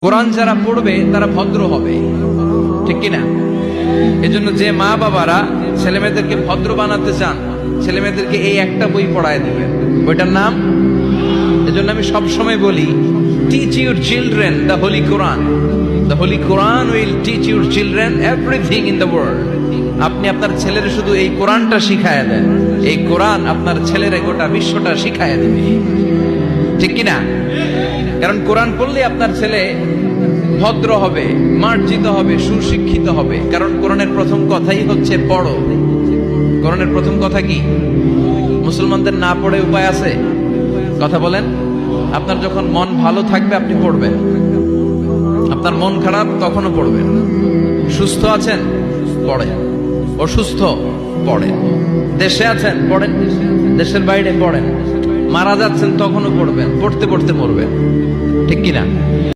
কোরআন যারা পড়বে তারা ভদ্র হবে, ঠিক কিনা? এজন্য যে মা বাবারা ছেলে মেয়েদেরকে ভদ্র বানাতে চান, ছেলে মেয়েদেরকে এই একটা বই পড়ায় দেবেন, বইটার নাম। এজন্য আমি সবসময় বলি, teach your children the Holi Quran. The Holi Quran will teach your children everything in the world. আপনি আপনার ছেলের শুধু এই কোরআনটা শিখায় দেন, এই কোরআন আপনার ছেলের গোটা বিশ্বটা শিখায় দেবে, ঠিক কিনা? কারণ কোরআন পড়লে আপনার ছেলে ভদ্র হবে, মার্জিত হবে, সুশিক্ষিত হবে। কারণ কোরআনের প্রথম কথাই হচ্ছে পড়ো। কোরআনের প্রথম কথা কি? মুসলমানদের না পড়ে উপায় আছে? কথা বলেন। আপনার যখন মন ভালো থাকবে আপনি পড়বেন, আপনার মন খারাপ তখনও পড়বেন। সুস্থ আছেন পড়েন, অসুস্থ পড়েন, দেশে আছেন পড়েন, দেশের বাইরে পড়েন, মারা যাচ্ছেন তখনও পড়বেন, পড়তে পড়তে মরবেন, ঠিক কিনা?